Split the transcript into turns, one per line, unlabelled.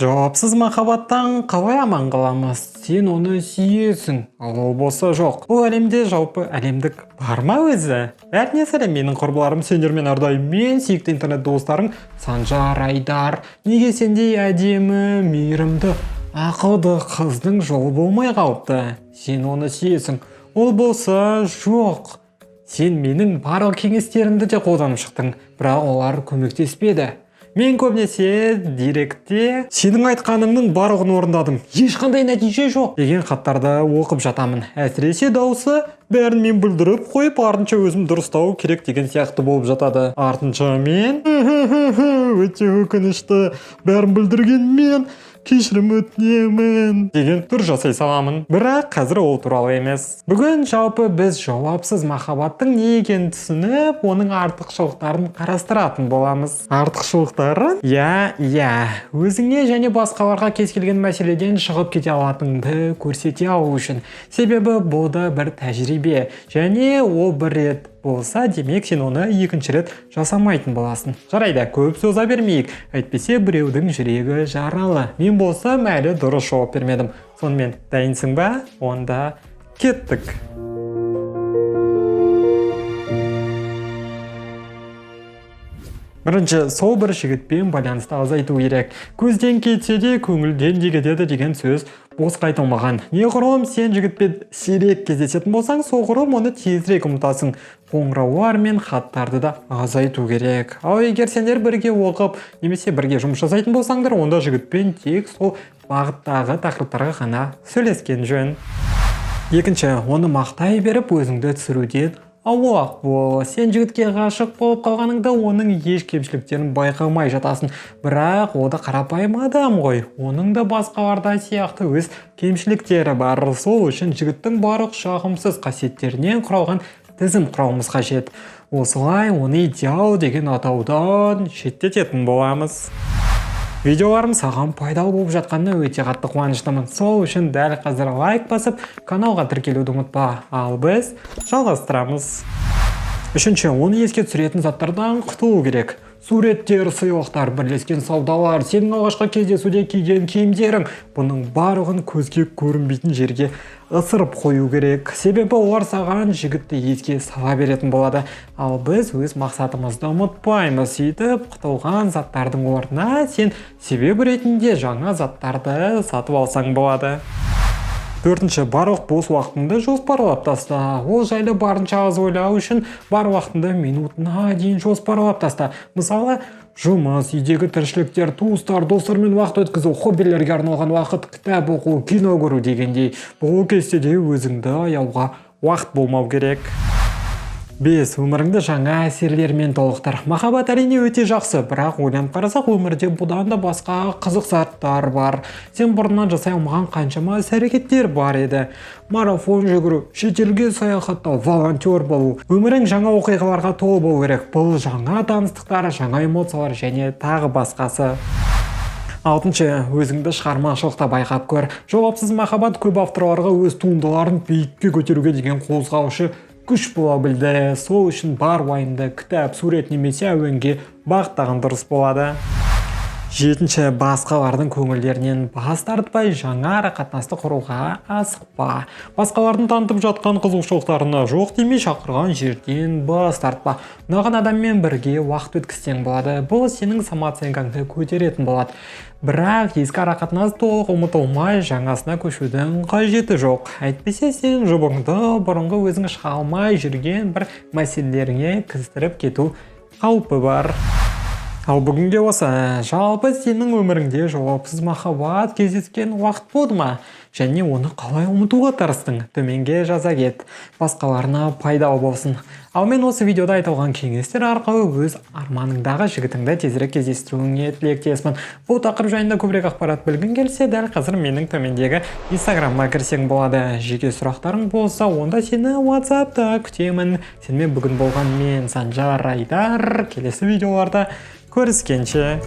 Жауапсыз махаббаттан қалай аман қаламыз? Сен оны сүйесің, ал ол болса жоқ. Бұл әлемде жалпы әлемдік бар ма өзі? Бәріне сәлем, менің құрбыларым, сендермен әрдайым мен сүйікті интернет достарың Санжар, Айдар. Неге сендей әдемі, мейірімді, ақылды қыздың жолы болмай қалыпты? Сен оны сүйесің, ол болса жоқ. Сен менің барлық кеңестерімді де қолданып шықтың, бірақ олар көмектеспеді. Мен көбінесе директте сенің айтқаныңның барлығын орындадым, ешқандай нәтиже жоқ деген хаттарды оқып жатамын. Әсіресе дауысы бәрін мен бүлдіріп қойып, артынша өзім дұрыстау керек деген сияқты болып жатады. Артынша мен өте өкінішті, бәрін бүлдірген мен, кешірім өтінемін деген түр жасай саламын. Бірақ қазір ол туралы емес. Бүгін жалпы біз жауапсыз махаббаттың не екенін түсініп, оның артықшылықтарын қарастыратын боламыз. Артықшылықтары? Өзіңе және басқаларға кез келген мәселеден шығып кете алатыныңды көрсете алу үшін. Себебі бұл да бір тәжірибе, және ол бір рет болса, демек сен оны екінші рет жасамайтын боласың. Жарайды, көп сөза бермейік. Әйтпесе біреудің жүрегі жаралы. Мен болсам әлі дұрыс жауап бермедім. Сонымен дайынсың ба? Онда кеттік. Бірінші, сол бір жігітпен байланысты азайту керек. Көзден кетсе де көңілден де кетеді деген сөз босқа айтылмаған. Неғұрлым сен жігітпен сирек кездесетін болсаң, соғұрлым оны тезірек ұмытасың. Қоңыраулар мен хаттарды да азайту керек. Ал егер сендер бірге оқып, немесе бірге жұмыс жасайтын болсаңдар, онда жігітпен тек сол бағыттағы тақырыптарға ғана сөйлескен жөн. Екінші, оны мақтай беріп өзіңді түсіруден аулақ бол. Сен жігітке ғашық болып қалғаныңда оның еш кемшіліктерін байқамай жатасың. Бірақ ода қарапайым адам ғой. Оның да басқаларда сияқты өз кемшіліктері бар. Сол үшін жігіттің барлық жағымсыз қасиеттерінен құралған тізім құрауымыз қажет. Осылай оны идеал деген атаудан шеттететін боламыз. Видеоларым саған пайдалы болып жатқанына өте қатты қуаныштымын. Сол үшін дәл қазір лайк басып, каналға тіркелуді ұмытпа. Ал біз жалғастырамыз. Үшінші, оны еске түсіретін заттардан құтылу керек. Суреттер, сыйлықтар, бірлескен саудалар, сенің алғашқы кездесуде киген киімдерің, бұның барлығын көзге көрінбейтін жерге ысырып қою керек. Себебі олар саған жігітті еске сала беретін болады. Ал біз өз мақсатымызды ұмытпаймыз. Сөйтіп, құтылған заттардың орнына сен себеп ретінде жаңа заттарды сатып алсаң болады. Төртінші, барлық бос уақытыңды жоспарлап таста. Ол жайлы барынша аз ойлау үшін бар уақытыңды минутына дейін жоспарлап таста. Мысалы, жұмыс, үйдегі тіршіліктер, туыстар, достармен уақыт өткізу, хоббилерге арналған уақыт, кітап оқу, кино көру дегендей. Бұл кестеде өзіңді аяуға уақыт болмау керек. 5. Өміріңді жаңа әсерлермен толықтыр. Махаббат әрине өте жақсы, бірақ ойланып қарасақ, өмірде бұдан да басқа қызық заттар бар. Сен бұрыннан жасай алмаған қаншама іс-әрекеттер бар еді. Марафон жүгіру, шетелге саяхаттау, волонтер болу. Өмірің жаңа оқиғаларға толы болу керек. Бұл жаңа таныстықтар, жаңа эмоциялар және тағы басқасы. 6. Өзіңді шығармашылықта байқап көр. Жауапсыз махаббат көп авторларға өз туындыларын биікке көтеруге деген қозғаушы күш бола білді. Сол үшін бар уайымды кітап, сурет немесе әуенге бағыттаған дұрыс болады. 7. Басқалардың көңілдерінен бас тартпай, жаңа арақатынасты құруға асықпа. Басқалардың танытып жатқан қызығушылықтарына жоқ демей, шақырған жерден бас тартпа. Ұнаған адаммен бірге уақыт өткізсең болады. Бұл сенің самооценкаңды көтеретін болады. Бірақ ескі арақатынас толық ұмытылмай, жаңасына көшудің қажеті жоқ. Әйтпесе сен жұбыңды бұрынғы өзің шыға алмай жүрген бір мәселелеріңе кіздіріп кету қаупі бар. Ал бүгінге осы. Жалпы сенің өміріңде жауапсыз махаббат кездескен уақыт болды ма? Және оны қалай ұмытуға тырыстың? Төменге жаза кет. Басқаларына пайдалы болсын. Ал мен осы видеода айтылған кеңестер арқылы өз арманыңдағы жігітіңді тезірек кездестіруіңе тілектеспін. Бұл тақырып жайында көбірек ақпарат білгің келсе, дәл қазір менің төмендегі Инстаграмға кірсең болады. Жеке сұрақтарың болса, онда сені WhatsApp'та күтемін. Сенімен бүгін болған мен Санжар, Айдар. Келесі видеоларда көріскенше.